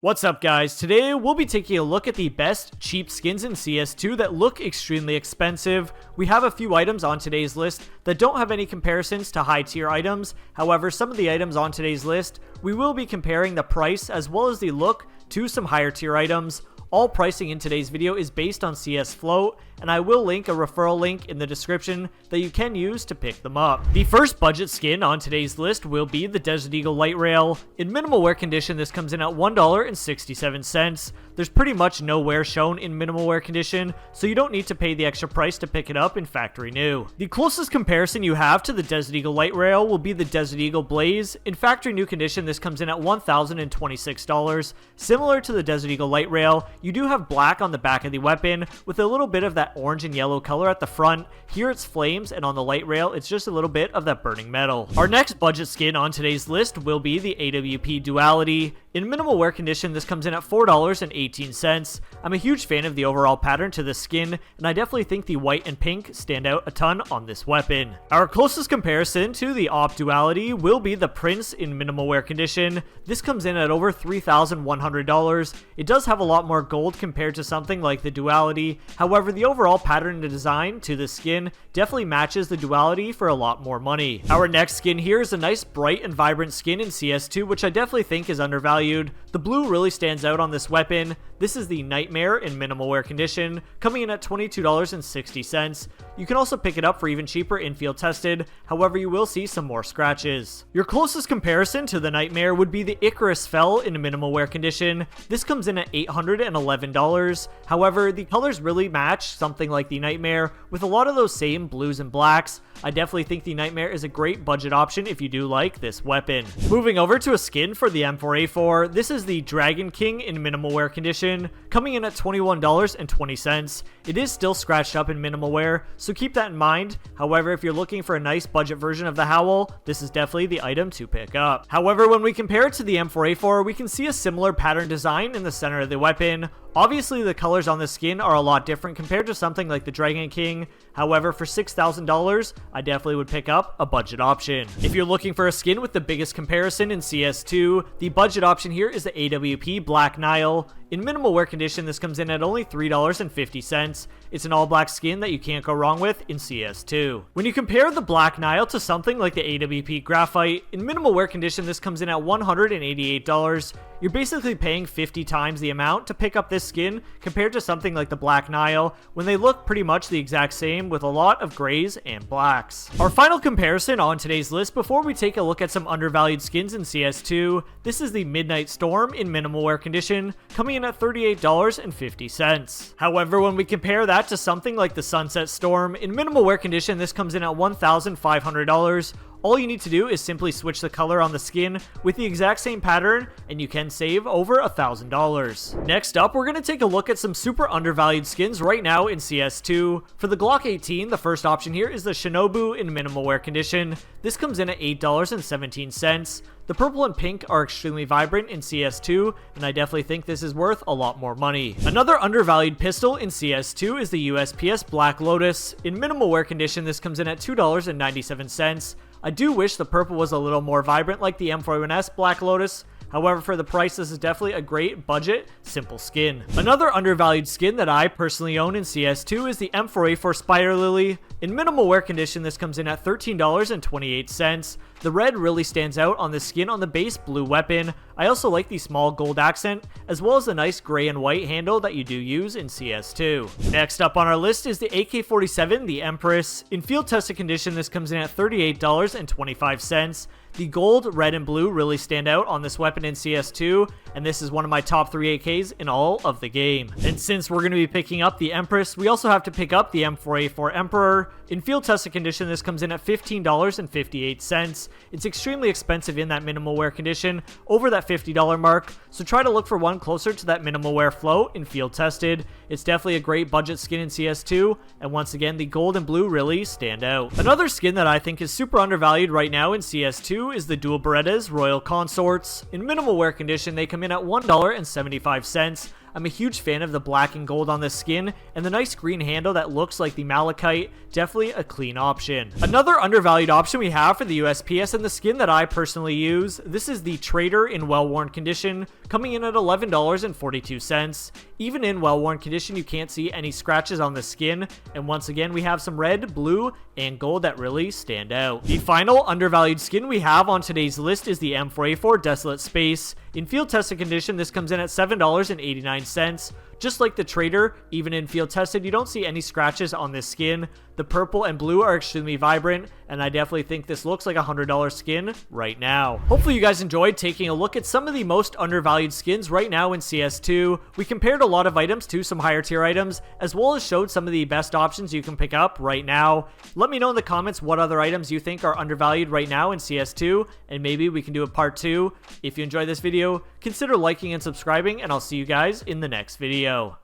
What's up guys, today we'll be taking a look at the best cheap skins in CS2 that look extremely expensive. We have a few items on today's list that don't have any comparisons to high tier items. However, some of the items on today's list, we will be comparing the price as well as the look to some higher tier items. All pricing in today's video is based on CS Float, and I will link a referral link in the description that you can use to pick them up. The first budget skin on today's list will be the Desert Eagle Light Rail. In minimal wear condition, this comes in at $1.67. There's pretty much no wear shown in minimal wear condition, so you don't need to pay the extra price to pick it up in factory new. The closest comparison you have to the Desert Eagle Light Rail will be the Desert Eagle Blaze. In factory new condition, this comes in at $1,026. Similar to the Desert Eagle Light Rail, you do have black on the back of the weapon with a little bit of that orange and yellow color at the front. Here it's flames, and on the light rail it's just a little bit of that burning metal. Our next budget skin on today's list will be the AWP Duality. In minimal wear condition, this comes in at $4.18. I'm a huge fan of the overall pattern to this skin, and I definitely think the white and pink stand out a ton on this weapon. Our closest comparison to the AWP Duality will be the Prince in minimal wear condition. This comes in at over $3,100. It does have a lot more gold compared to something like the Duality. However, the overall pattern and design to this skin definitely matches the Duality for a lot more money. Our next skin here is a nice bright and vibrant skin in CS2, which I definitely think is undervalued. The blue really stands out on this weapon. This is the Nightmare in minimal wear condition, coming in at $22.60. You can also pick it up for even cheaper in field tested, however you will see some more scratches. Your closest comparison to the Nightmare would be the Icarus Fell in minimal wear condition. This comes in at $811. However, the colors really match something like the Nightmare with a lot of those same blues and blacks. I definitely think the Nightmare is a great budget option if you do like this weapon. Moving over to a skin for the M4A4, this is the Dragon King in minimal wear condition, coming in at $21.20. It is still scratched up in minimal wear, so keep that in mind. However, if you're looking for a nice budget version of the Howl, this is definitely the item to pick up. However, when we compare it to the M4A4, we can see a similar pattern design in the center of the weapon. Obviously, the colors on the skin are a lot different compared to something like the Dragon King. However, for $6,000, I definitely would pick up a budget option. If you're looking for a skin with the biggest comparison in CS2, the budget option here is the AWP Black Nile. In minimal wear condition, this comes in at only $3.50. It's an all-black skin that you can't go wrong with in CS2. When you compare the Black Nile to something like the AWP Graphite, in minimal wear condition, this comes in at $188. You're basically paying 50 times the amount to pick up this skin compared to something like the Black Nile, when they look pretty much the exact same with a lot of grays and blacks. Our final comparison on today's list before we take a look at some undervalued skins in CS2, this is the Midnight Storm in minimal wear condition, coming in at $38.50. However, when we compare that to something like the Sunset Storm, in minimal wear condition, this comes in at $1,500. All you need to do is simply switch the color on the skin with the exact same pattern, and you can save over $1,000. Next up, we're going to take a look at some super undervalued skins right now in CS2. For the Glock 18, the first option here is the Shinobu in minimal wear condition. This comes in at $8.17. The purple and pink are extremely vibrant in CS2, and I definitely think this is worth a lot more money. Another undervalued pistol in CS2 is the USPS Black Lotus. In minimal wear condition, this comes in at $2.97. I do wish the purple was a little more vibrant like the M41S Black Lotus. However, for the price, this is definitely a great budget, simple skin. Another undervalued skin that I personally own in CS2 is the M4A4 Spider Lily. In minimal wear condition, this comes in at $13.28. The red really stands out on the skin on the base blue weapon. I also like the small gold accent, as well as the nice gray and white handle that you do use in CS2. Next up on our list is the AK-47, the Empress. In field tested condition, this comes in at $38.25. The gold, red, and blue really stand out on this weapon in CS2, and this is one of my top 3 AKs in all of the game. And since we're going to be picking up the Empress, we also have to pick up the M4A4 Emperor. In field tested condition, this comes in at $15.58. It's extremely expensive in that minimal wear condition, over that $50 mark, so try to look for one closer to that minimal wear float in field tested. It's definitely a great budget skin in CS2, and once again, the gold and blue really stand out. Another skin that I think is super undervalued right now in CS2 is the Dual Berettas Royal Consorts. In minimal wear condition, they come in at $1.75. I'm a huge fan of the black and gold on this skin, and the nice green handle that looks like the malachite, definitely a clean option. Another undervalued option we have for the USPS and the skin that I personally use, this is the Trader in well-worn condition, coming in at $11.42. Even in well-worn condition, you can't see any scratches on the skin, and once again, we have some red, blue, and gold that really stand out. The final undervalued skin we have on today's list is the M4A4 Desolate Space. In field tested condition, this comes in at $7.89. Just like the Trader, even in field tested, you don't see any scratches on this skin. The purple and blue are extremely vibrant, and I definitely think this looks like a $100 skin right now. Hopefully you guys enjoyed taking a look at some of the most undervalued skins right now in CS2. We compared a lot of items to some higher tier items, as well as showed some of the best options you can pick up right now. Let me know in the comments what other items you think are undervalued right now in CS2, and maybe we can do a part 2. If you enjoyed this video, consider liking and subscribing, and I'll see you guys in the next video.